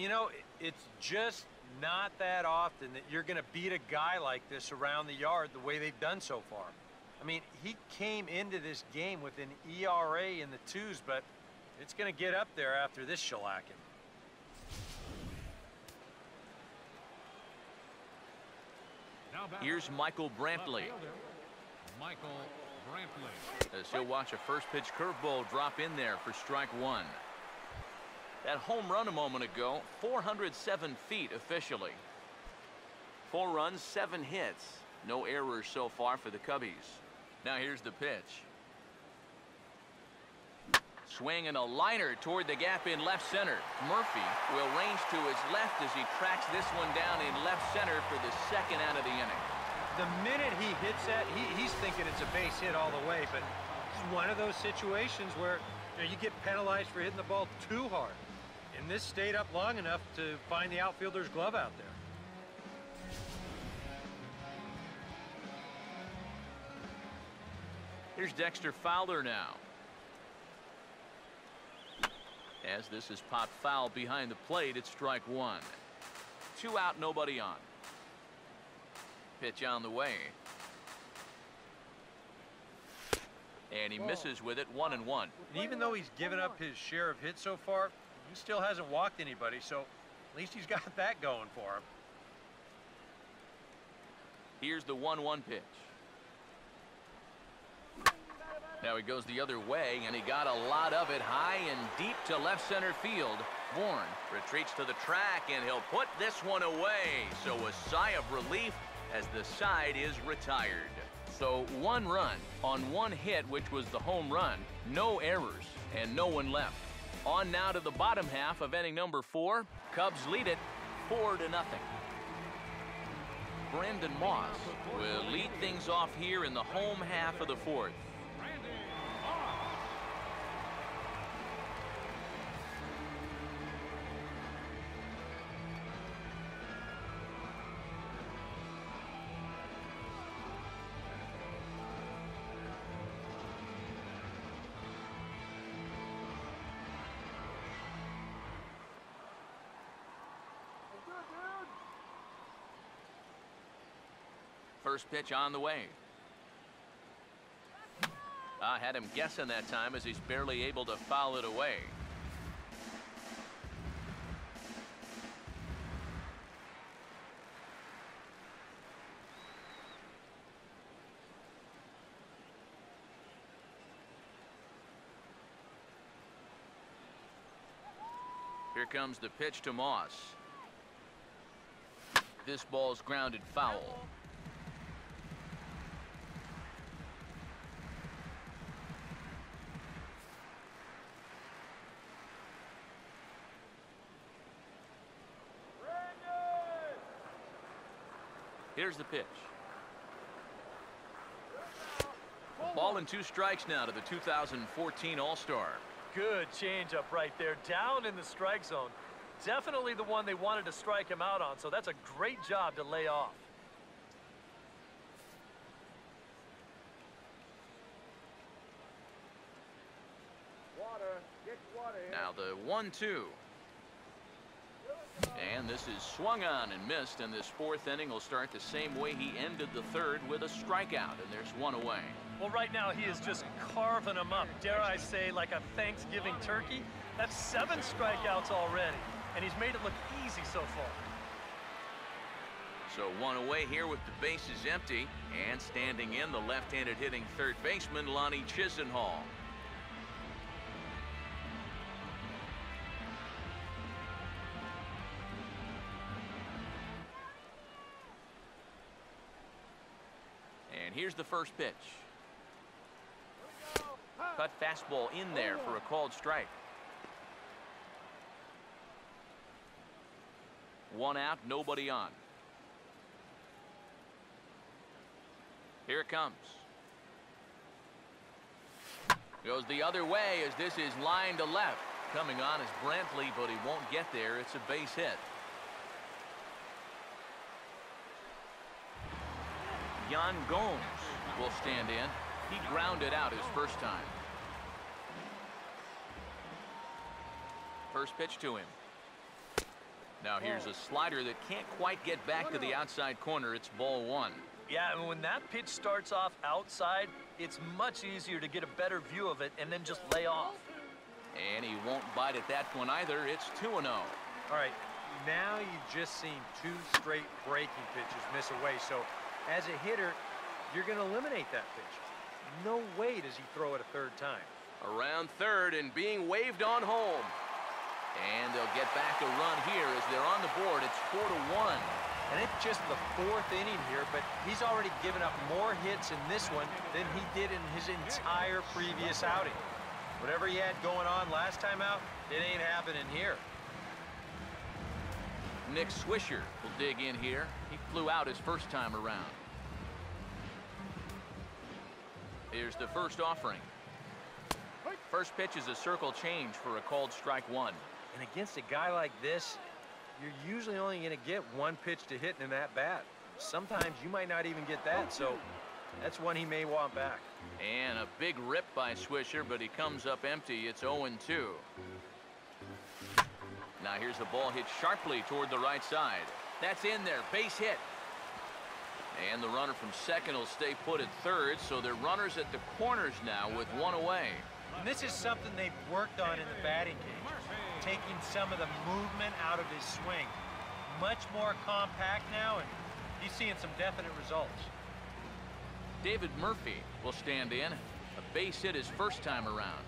You know, it's just not that often that you're going to beat a guy like this around the yard the way they've done so far. I mean, he came into this game with an ERA in the 2s, but it's going to get up there after this shellacking. Here's Michael Brantley. As he'll watch a first pitch curveball drop in there for strike 1. That home run a moment ago, 407 feet officially. 4 runs, 7 hits. No errors so far for the Cubbies. Now here's the pitch. Swing and a liner toward the gap in left center. Murphy will range to his left as he tracks this one down in left center for the 2nd out of the inning. The minute he hits that, he's thinking it's a base hit all the way, but it's one of those situations where you get penalized for hitting the ball too hard. And this stayed up long enough to find the outfielder's glove out there. Here's Dexter Fowler now. As this is popped foul behind the plate, it's strike 1. 2 out, nobody on. Pitch on the way. And he misses with it, 1-1. And even though he's given up his share of hits so far, he still hasn't walked anybody, so at least he's got that going for him. Here's the 1-1 pitch. Now he goes the other way, and he got a lot of it high and deep to left center field. Bourne retreats to the track, and he'll put this one away. So a sigh of relief as the side is retired. So 1 run on 1 hit, which was the home run. No errors, and no one left. On now to the bottom half of inning number 4. Cubs lead it 4-0. Brandon Moss will lead things off here in the home half of the 4th. First pitch on the way. I had him guessing that time as he's barely able to foul it away. Here comes the pitch to Moss. This ball's grounded foul. Here's the pitch. Ball and 2 strikes now to the 2014 All-Star. Good changeup right there, down in the strike zone. Definitely the one they wanted to strike him out on, so that's a great job to lay off. Now the 1-2. And this is swung on and missed, and this 4th inning will start the same way he ended the 3rd with a strikeout, and there's 1 away. Well, right now he is just carving them up, dare I say, like a Thanksgiving turkey. That's 7 strikeouts already, and he's made it look easy so far. So 1 away here with the bases empty, and standing in the left-handed hitting 3rd baseman, Lonnie Chisenhall. And here's the first pitch. Cut fastball in there for a called strike. 1 out, nobody on. Here it comes. Goes the other way as this is lined to left. Coming on is Brantley, but he won't get there. It's a base hit. Yan Gomes will stand in. He grounded out his first time. First pitch to him. Now here's a slider that can't quite get back to the outside corner. It's ball one. Yeah, and when that pitch starts off outside, it's much easier to get a better view of it and then just lay off. And he won't bite at that one either. It's 2-0. All right, now you've just seen 2 straight breaking pitches miss away. So as a hitter, you're going to eliminate that pitch. No way does he throw it a third time. Around third and being waved on home. And they'll get back a run here as they're on the board. It's 4-1. And it's just the 4th inning here, but he's already given up more hits in this one than he did in his entire previous outing. Whatever he had going on last time out, it ain't happening here. Nick Swisher will dig in here. He flew out his first time around. Here's the first offering. First pitch is a circle change for a called strike one. And against a guy like this, you're usually only going to get 1 pitch to hit in that bat. Sometimes you might not even get that, so that's one he may want back. And a big rip by Swisher, but he comes up empty. It's 0-2. Now here's the ball hit sharply toward the right side. That's in there, base hit. And the runner from second will stay put at third, so they're runners at the corners now with 1 away. And this is something they've worked on in the batting cage, taking some of the movement out of his swing. Much more compact now, and he's seeing some definite results. David Murphy will stand in. A base hit his first time around.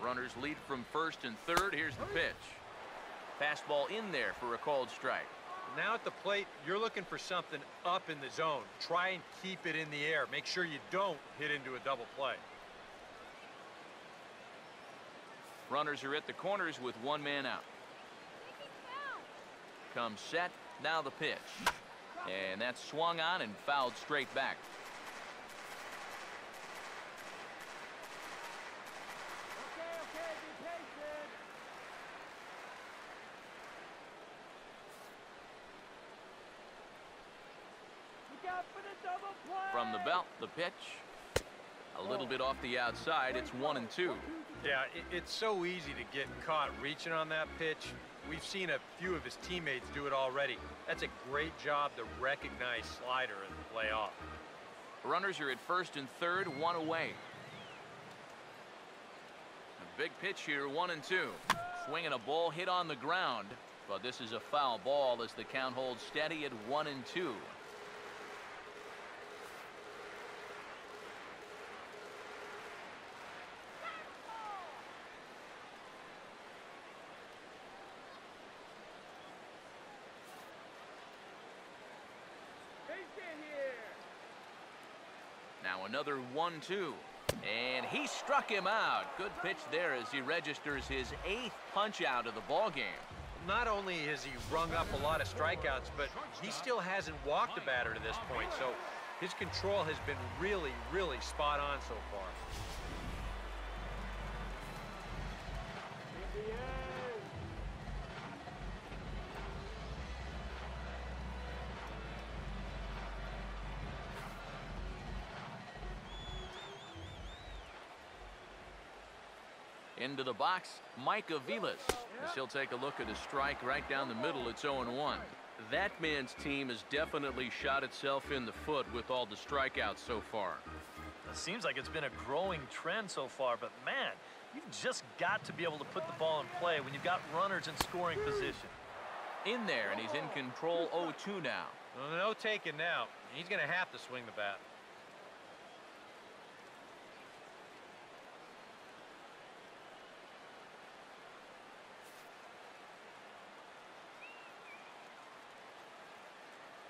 Runners lead from first and third. Here's the pitch. Fastball in there for a called strike. Now at the plate, you're looking for something up in the zone. Try and keep it in the air. Make sure you don't hit into a double play. Runners are at the corners with 1 man out. Comes set. Now the pitch. And that's swung on and fouled straight back. From the belt, the pitch. A little bit off the outside. It's 1-2. Yeah, it's so easy to get caught reaching on that pitch. We've seen a few of his teammates do it already. That's a great job to recognize slider and play off. Runners are at first and third, 1 away. A big pitch here, 1-2. Swinging a ball hit on the ground, but this is a foul ball as the count holds steady at 1-2. Now another 1-2. And he struck him out. Good pitch there as he registers his 8th punch out of the ball game. Not only has he rung up a lot of strikeouts, but he still hasn't walked a batter to this point. So his control has been really, really spot on so far. Into the box, Mike Aviles, as he'll take a look at a strike right down the middle. It's 0-1. That man's team has definitely shot itself in the foot with all the strikeouts so far. It seems like it's been a growing trend so far, but man, you've just got to be able to put the ball in play when you've got runners in scoring position. In there, and he's in control. 0-2 now. Well, no taking now. He's going to have to swing the bat.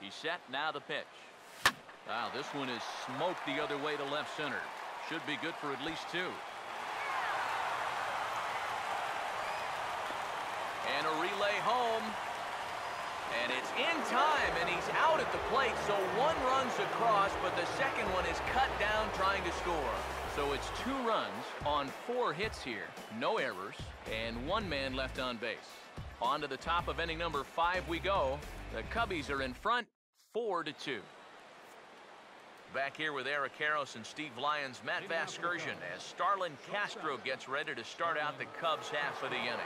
He's set, now the pitch. Wow, this one is smoked the other way to left center. Should be good for at least 2. And a relay home. And it's in time, and he's out at the plate, so 1 run's across, but the second one is cut down trying to score. So it's 2 runs on 4 hits here, no errors, and 1 man left on base. On to the top of inning number 5 we go. The Cubbies are in front, 4-2. Back here with Eric Harris and Steve Lyons, Matt Vasgersian, as Starlin Castro gets ready to start out the Cubs half of the inning.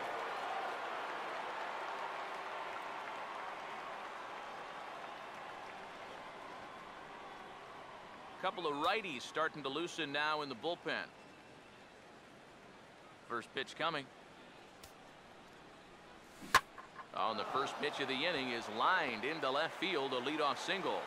Couple of righties starting to loosen now in the bullpen. First pitch coming. On the first pitch of the inning is lined into left field, a leadoff single.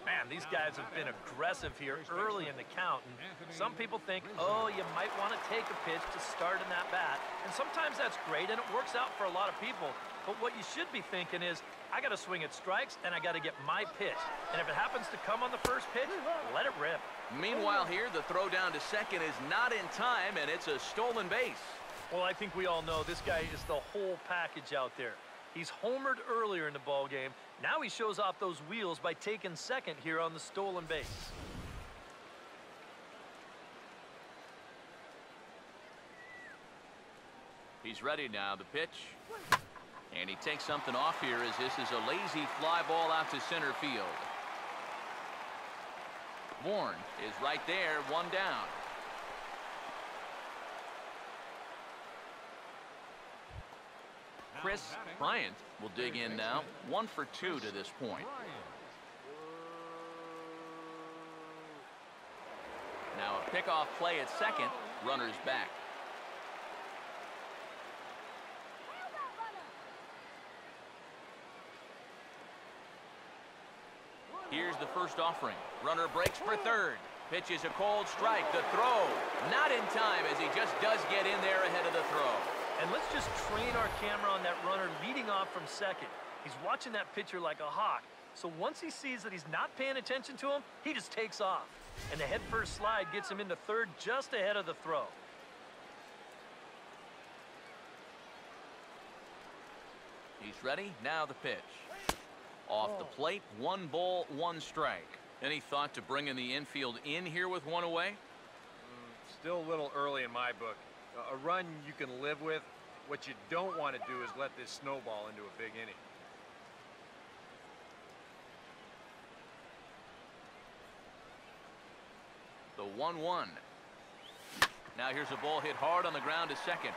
Man, these guys have been aggressive here early in the count. And some people think, oh, you might want to take a pitch to start in that bat. And sometimes that's great, and it works out for a lot of people. But what you should be thinking is, I got to swing at strikes, and I got to get my pitch. And if it happens to come on the first pitch, let it rip. Meanwhile here, the throw down to second is not in time, and it's a stolen base. Well, I think we all know this guy is the whole package out there. He's homered earlier in the ball game. Now he shows off those wheels by taking second here on the stolen base. He's ready now. The pitch. And he takes something off here as this is a lazy fly ball out to center field. Bourne is right there, one down. Chris Bryant will dig in now. 1 for 2 to this point. Now a pickoff play at second. Runners back. Here's the first offering. Runner breaks for third. Pitch is a cold strike. The throw not in time as he just does get in there ahead of the throw. And let's just train our camera on that runner leading off from second. He's watching that pitcher like a hawk. So once he sees that he's not paying attention to him, he just takes off. And the head-first slide gets him into third just ahead of the throw. He's ready. Now the pitch. Off the plate, 1 ball, 1 strike. Any thought to bringing the infield in here with one away? Still a little early in my book. A run you can live with. What you don't want to do is let this snowball into a big inning. The 1-1. Now here's a ball hit hard on the ground to second.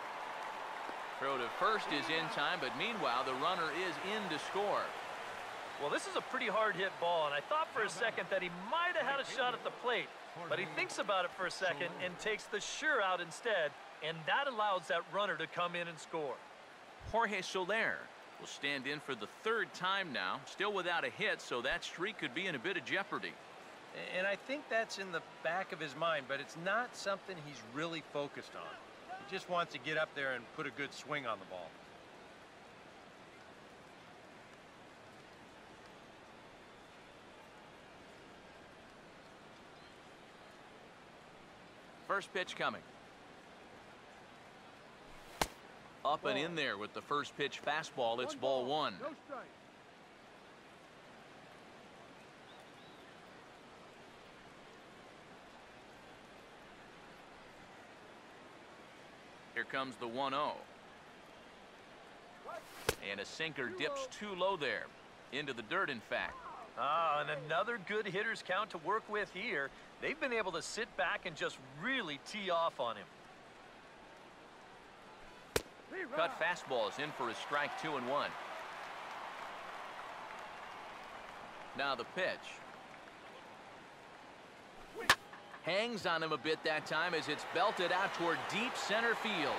Throw to first is in time, but meanwhile the runner is in to score. Well, this is a pretty hard-hit ball, and I thought for a second that he might have had a shot at the plate, but he thinks about it for a second and takes the sure out instead, and that allows that runner to come in and score. Jorge Soler will stand in for the 3rd time now, still without a hit, so that streak could be in a bit of jeopardy. And I think that's in the back of his mind, but it's not something he's really focused on. He just wants to get up there and put a good swing on the ball. First pitch coming. Up and in there with the first pitch fastball. It's ball 1. No strike. Here comes the 1-0. And a sinker dips too low there. Into the dirt, in fact. Ah, and another good hitter's count to work with here. They've been able to sit back and just really tee off on him. Cut fastball is in for a strike, 2-1. Now the pitch. Hangs on him a bit that time as it's belted out toward deep center field.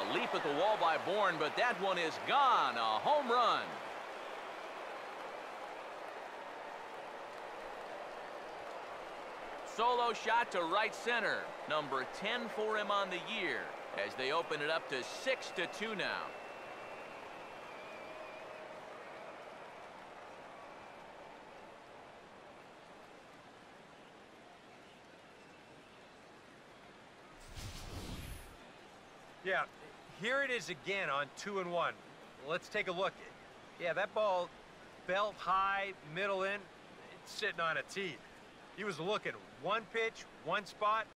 A leap at the wall by Bourne, but that one is gone. A home run. Solo shot to right center. Number 10 for him on the year as they open it up to 6-2 now. Yeah, here it is again on 2-1. Let's take a look. Yeah, that ball belt high, middle in, it's sitting on a tee. He was looking one pitch, one spot,